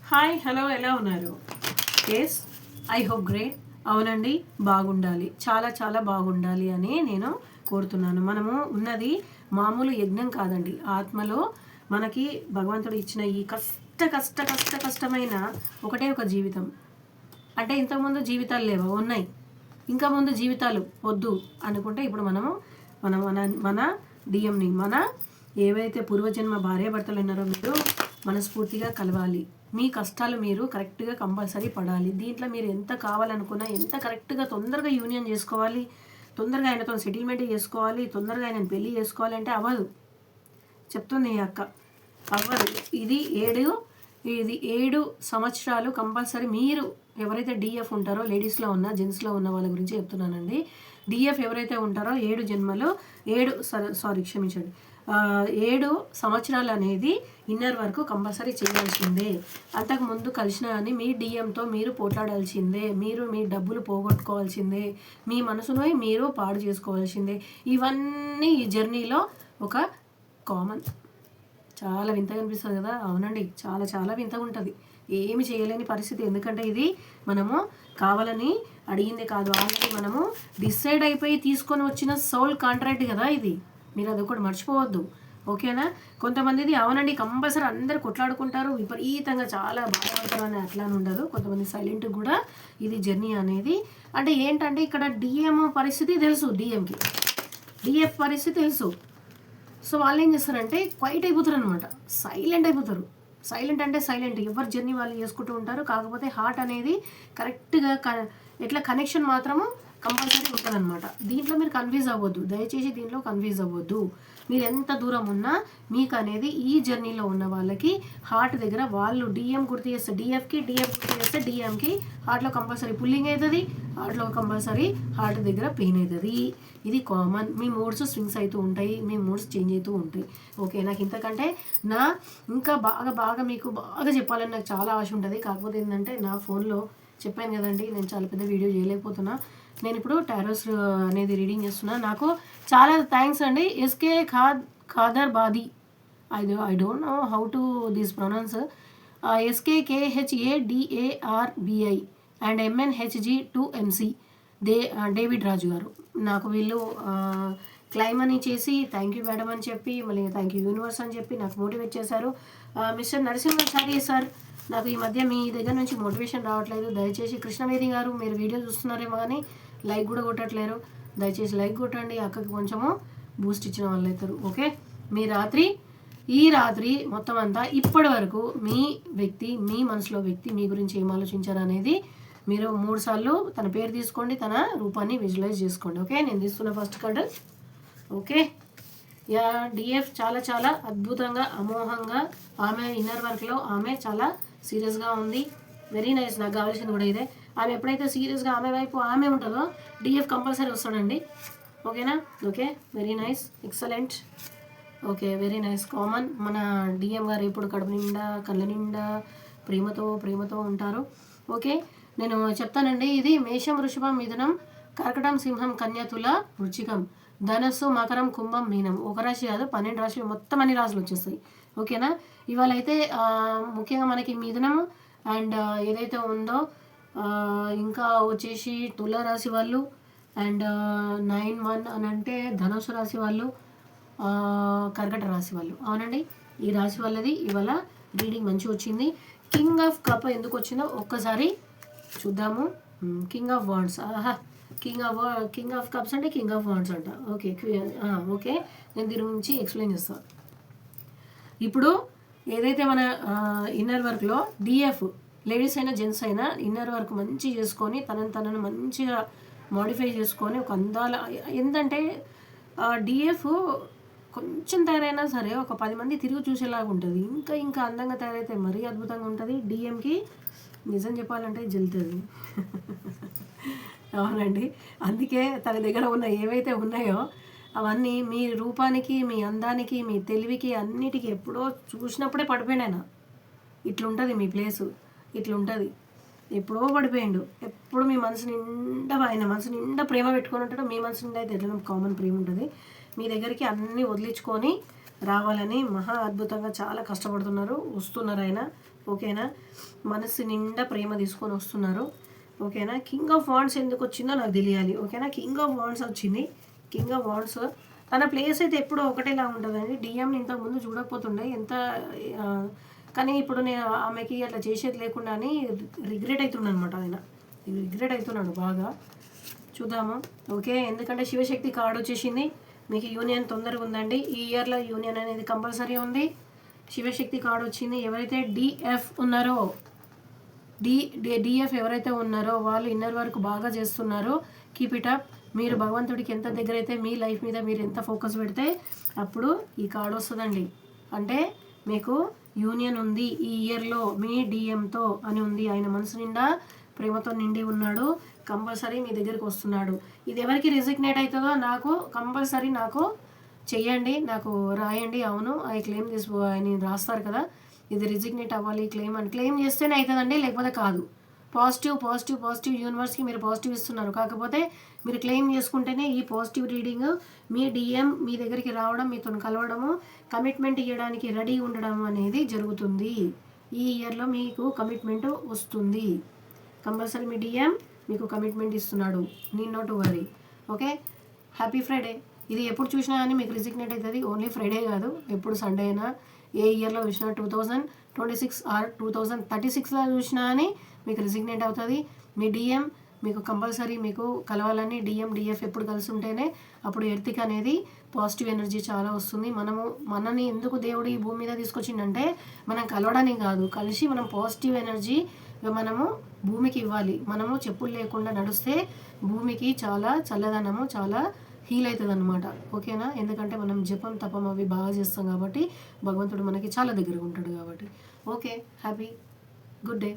Hi hello ఎలా ఉన్నారు? Yes, I hope great. అవునండి, బాగుండాలి, చాలా చాలా బాగుండాలి అని నేను కోరుతున్నాను. మనము ఉన్నది మామూలు యజ్ఞం కాదండి. ఆత్మలో మనకి భగవంతుడు ఇచ్చిన ఈ కష్టమైన ఒకటే ఒక జీవితం. అంటే ఇంతకుముందు జీవితాలు లేవా? ఉన్నాయి. ఇంకా ముందు జీవితాలు వద్దు అనుకుంటే ఇప్పుడు మనము మన మన మన డిఎంని మన ఏవైతే పూర్వజన్మ భార్యాభర్తలు ఉన్నారో మీరు మనస్ఫూర్తిగా కలవాలి. మీ కష్టాలు మీరు కరెక్ట్గా కంపల్సరీ పడాలి. దీంట్లో మీరు ఎంత కావాలనుకున్నా, ఎంత కరెక్ట్గా తొందరగా యూనియన్ చేసుకోవాలి, తొందరగా ఆయనతో సెటిల్మెంట్ చేసుకోవాలి, తొందరగా ఆయనను పెళ్ళి చేసుకోవాలి అంటే అవ్వదు. చెప్తుంది ఈ అక్క, అవ్వదు. ఇది 7 సంవత్సరాలు కంపల్సరీ. మీరు ఎవరైతే డిఎఫ్ ఉంటారో, లేడీస్లో ఉన్న జెంట్స్లో ఉన్న వాళ్ళ గురించి చెప్తున్నానండి. డిఎఫ్ ఎవరైతే ఉంటారో 7 జన్మలో 7 సంవత్సరాలు అనేది ఇన్నర్ వరకు కంపల్సరీ చేయాల్సిందే. అంతకుముందు కలిసిన కానీ మీ డిఎంతో మీరు పోట్లాడాల్సిందే. మీరు మీ డబ్బులు పోగొట్టుకోవాల్సిందే. మీ మనసును మీరు పాడు చేసుకోవాల్సిందే. ఇవన్నీ ఈ జర్నీలో ఒక కామన్. చాలా వింతగా అనిపిస్తుంది కదా? అవునండి, చాలా చాలా వింతగా ఉంటుంది. ఏమి చేయలేని పరిస్థితి. ఎందుకంటే ఇది మనము కావాలని అడిగిందే కాదు, ఆల్రెడీ మనము డిసైడ్ అయిపోయి తీసుకొని వచ్చిన సోల్ కాంట్రాక్ట్ కదా ఇది. మీరు అది ఒకటి మర్చిపోవద్దు, ఓకేనా? కొంతమందిది అవునండి కంపల్సరీ అందరు కొట్లాడుకుంటారు, విపరీతంగా చాలా బాధపడతారు అని అట్లా ఉండదు. కొంతమంది సైలెంట్ కూడా ఇది జర్నీ అనేది. అంటే ఏంటంటే ఇక్కడ డిఎం పరిస్థితి తెలుసు, డిఎఫ్ పరిస్థితి తెలుసు. సో వాళ్ళు ఏం చేస్తారంటే క్వైట్ అయిపోతారు అనమాట, సైలెంట్ అయిపోతారు. సైలెంట్ అంటే సైలెంట్, ఎవరి జర్నీ వాళ్ళు చేసుకుంటూ ఉంటారు. కాకపోతే హార్ట్ అనేది కరెక్ట్గా ఎట్లా కనెక్షన్ మాత్రము కంపల్సరీ ఉంటుంది అనమాట. దీంట్లో మీరు కన్ఫ్యూజ్ అవ్వద్దు, దయచేసి దీంట్లో కన్ఫ్యూజ్ అవ్వద్దు. మీరు ఎంత దూరం ఉన్నా మీకు అనేది ఈ జర్నీలో ఉన్న వాళ్ళకి హార్ట్ దగ్గర వాళ్ళు డిఎం గుర్తు చేస్తే డిఎఫ్కి, డిఎఫ్ గుర్తు చేస్తే డిఎంకి హార్ట్లో కంపల్సరీ పుల్లింగ్ అవుతుంది, హార్ట్లో కంపల్సరీ హార్ట్ దగ్గర పెయిన్ అవుతుంది. ఇది కామన్. మీ మూడ్స్ స్వింగ్స్ అవుతూ ఉంటాయి, మీ మూడ్స్ చేంజ్ అవుతూ ఉంటాయి. ఓకే, నాకు ఇంతకంటే ఇంకా బాగా మీకు బాగా చెప్పాలని నాకు చాలా ఆశ ఉంటుంది. కాకపోతే ఏంటంటే నా ఫోన్లో చెప్పాను కదండి, నేను చాలా పెద్ద వీడియో చేయలేకపోతున్నా. నేను ఇప్పుడు టారోస్ అనేది రీడింగ్ చేస్తున్నా. నాకు చాలా థ్యాంక్స్ అండి. SK Khadar Badi, I don't know how to this pronounce. SKKHADARBI and MNHG2MC David Raju గారు నాకు వీళ్ళు క్లైమ్ అని చేసి థ్యాంక్ యూ మేడం అని చెప్పి, మళ్ళీ థ్యాంక్ యూ యూనివర్స్ అని చెప్పి నాకు మోటివేట్ చేశారు. మిస్టర్ నరసింహాచారి సార్, నాకు ఈ మధ్య మీ దగ్గర నుంచి మోటివేషన్ రావట్లేదు. దయచేసి కృష్ణవేది గారు, మీరు వీడియో చూస్తున్నారేమో కానీ లైక్ కూడా కొట్టట్లేరు. దయచేసి లైక్ కొట్టండి, అక్కకి కొంచెము బూస్ట్ ఇచ్చిన వాళ్ళు అవుతారు. ఓకే, ఈ రాత్రి మొత్తం అంతా ఇప్పటి వరకు మీ వ్యక్తి, మీ మనసులో వ్యక్తి మీ గురించి ఏం ఆలోచించారు అనేది మీరు 3 సార్లు తన పేరు తీసుకోండి, తన రూపాన్ని విజువలైజ్ చేసుకోండి. ఓకే, నేను తీస్తున్న ఫస్ట్ కార్డు. ఓకే, డిఎఫ్ చాలా చాలా అద్భుతంగా, అమోఘంగా ఆమె ఇన్నర్ వర్క్లో ఆమె చాలా సీరియస్గా ఉంది. Very nice. నాకు కావాల్సింది కూడా ఇదే. ఆమె ఎప్పుడైతే సీరియస్గా ఆమె వైపు ఆమె ఉంటుందో డిఎఫ్ కంపల్సరీ వస్తాడండి. ఓకేనా? Okay, very nice, excellent. Okay, very nice. Common. మన డిఎం గారు ఇప్పుడు కడుపు నిండా కళ్ళ నిండా ప్రేమతో ఉంటారు. ఓకే, నేను చెప్తానండి. ఇది మేషం, వృషభం, మిథునం, కర్కటం, సింహం, కన్య, తుల, వృచ్చికం, ధనస్సు, మకరం, కుంభం, మీనం. ఒక రాశి కాదు, 12 రాశులు, మొత్తం అన్ని రాశులు వచ్చేస్తాయి. ఓకేనా? ఇవాళ అయితే ముఖ్యంగా మనకి మిథునం అండ్ ఏదైతే ఉందో ఇంకా వచ్చేసి తుల రాశి వాళ్ళు అండ్ 9/1 అని అంటే ధనుసు రాశి వాళ్ళు, కర్కట రాశి వాళ్ళు. అవునండి, ఈ రాశి వాళ్ళది ఇవాళ రీడింగ్ మంచిగా వచ్చింది. కింగ్ ఆఫ్ కప్ ఎందుకు వచ్చిందో ఒక్కసారి చూద్దాము. King of wands, king of cups అంటే కింగ్ ఆఫ్ వాండ్స్ అంట. ఓకే, ఓకే, నేను దీని గురించి ఎక్స్ప్లెయిన్ చేస్తాను. ఇప్పుడు ఏదైతే మన ఇన్నర్ వర్క్లో డిఎఫ్, లేడీస్ అయినా జెంట్స్ అయినా ఇన్నర్ వర్క్ మంచి చేసుకొని తనను మంచిగా మోడిఫై చేసుకొని ఒక అందాల, ఏంటంటే డిఎఫ్ కొంచెం తయారైనా సరే ఒక 10 మంది తిరిగి చూసేలాగా ఉంటుంది. ఇంకా అందంగా తయారైతే మరీ అద్భుతంగా ఉంటుంది. డిఎంకి నిజం చెప్పాలంటే జల్తుంది. అవునండి, అందుకే తన దగ్గర ఉన్న ఏవైతే ఉన్నాయో అవన్నీ మీ రూపానికి, మీ అందానికి, మీ తెలివికి, అన్నిటికీ ఎప్పుడో చూసినప్పుడే పడిపోయినా. ఇట్లుంటుంది మీ ప్లేసు, ఇట్లుంటుంది. ఎప్పుడో పడిపోయిండు. ఎప్పుడు మీ మనసు నిండా, ఆయన మనసు నిండా ప్రేమ పెట్టుకొని ఉంటాడు. మీ మనసు నిండా అయితే ఎట్లా కామన్ ప్రేమ ఉంటుంది. మీ దగ్గరికి అన్నీ వదిలించుకొని రావాలని మహా అద్భుతంగా చాలా కష్టపడుతున్నారు, వస్తున్నారు ఆయన. ఓకేనా, మనసు నిండా ప్రేమ తీసుకొని వస్తున్నారు. ఓకేనా, కింగ్ ఆఫ్ వాండ్స్ ఎందుకు వచ్చిందో నాకు తెలియాలి. ఓకేనా, కింగ్ ఆఫ్ వాండ్స్ వచ్చింది. కింగ్ ఆఫ్ వాండ్స్ తన ప్లేస్ అయితే ఎప్పుడూ ఒకటేలా ఉంటుందండి. డిఎంని ఇంతకుముందు చూడకపోతుండే ఎంత, కానీ ఇప్పుడు నేను ఆమెకి అట్లా చేసేది లేకుండా అని రిగ్రెట్ అవుతున్నాను అనమాట. ఆయన రిగ్రెట్ అవుతున్నాడు బాగా. చూద్దాము. ఓకే, ఎందుకంటే శివశక్తి కార్డు వచ్చేసింది. మీకు యూనియన్ తొందరగా ఉందండి. ఈ ఇయర్లో యూనియన్ అనేది కంపల్సరీ ఉంది. శివశక్తి కార్డు వచ్చింది. ఎవరైతే డిఎఫ్ ఉన్నారో డిఎఫ్ ఎవరైతే ఉన్నారో వాళ్ళు ఇన్నర్ వర్క్ బాగా చేస్తున్నారో కీప్ ఇట్ అప్. మీరు భగవంతుడికి ఎంత దగ్గర అయితే మీ లైఫ్ మీద మీరు ఎంత ఫోకస్ పెడితే అప్పుడు ఈ కార్డు వస్తుందండి. అంటే మీకు యూనియన్ ఉంది ఈ ఇయర్లో మీ డిఎంతో అని ఉంది. ఆయన మనసు నిండా ప్రేమతో నిండి ఉన్నాడు. కంపల్సరీ మీ దగ్గరికి వస్తున్నాడు. ఇది ఎవరికి రిజిగ్నేట్ అవుతుందో నాకు కంపల్సరీ నాకు చెయ్యండి, నాకు రాయండి. అవును ఐ క్లెయిమ్ దిస్ అని రాస్తారు కదా, ఇది రిజిగ్నేట్ అవ్వాలి క్లెయిమ్ అని. క్లెయిమ్ చేస్తేనే అవుతుందండి, లేకపోతే కాదు. పాజిటివ్ పాజిటివ్ పాజిటివ్ యూనివర్స్కి మీరు పాజిటివ్ ఇస్తున్నారు. కాకపోతే మీరు క్లెయిమ్ చేసుకుంటేనే ఈ పాజిటివ్ రీడింగ్ మీ డిఎం మీ దగ్గరికి రావడం, మీతో కలవడము, కమిట్మెంట్ ఇవ్వడానికి రెడీ ఉండడం అనేది జరుగుతుంది. ఈ ఇయర్లో మీకు కమిట్మెంట్ వస్తుంది. కంపల్సరీ మీ డిఎం మీకు కమిట్మెంట్ ఇస్తున్నాడు. Need not to worry. Okay, happy Friday. ఇది ఎప్పుడు చూసినా కానీ మీకు రిజిగ్నేట్ అవుతుంది. ఓన్లీ ఫ్రైడే కాదు, ఎప్పుడు సండే అయినా, ఏ ఇయర్లో చూసినా 2026 ఆర్ 2036లో చూసినా కానీ మీకు రిజిగ్నేట్ అవుతుంది. మీ డిఎం మీకు కంపల్సరీ మీకు కలవాలని. డిఎం డిఎఫ్ ఎప్పుడు కలిసి ఉంటేనే అప్పుడు ఎర్తిక్ అనేది పాజిటివ్ ఎనర్జీ చాలా వస్తుంది. మనని ఎందుకు దేవుడు ఈ భూమి మీద తీసుకొచ్చిందంటే మనం కలవడానికి కాదు, కలిసి మనం పాజిటివ్ ఎనర్జీ మనము భూమికి ఇవ్వాలి. మనము చెప్పులు లేకుండా నడిస్తే భూమికి చాలా చల్లదనము, చాలా హీల్ అవుతుంది అనమాట. ఓకేనా, ఎందుకంటే మనం జపం తపం అవి బాగా చేస్తాం కాబట్టి భగవంతుడు మనకి చాలా దగ్గరగా ఉంటాడు కాబట్టి. Okay, happy good day.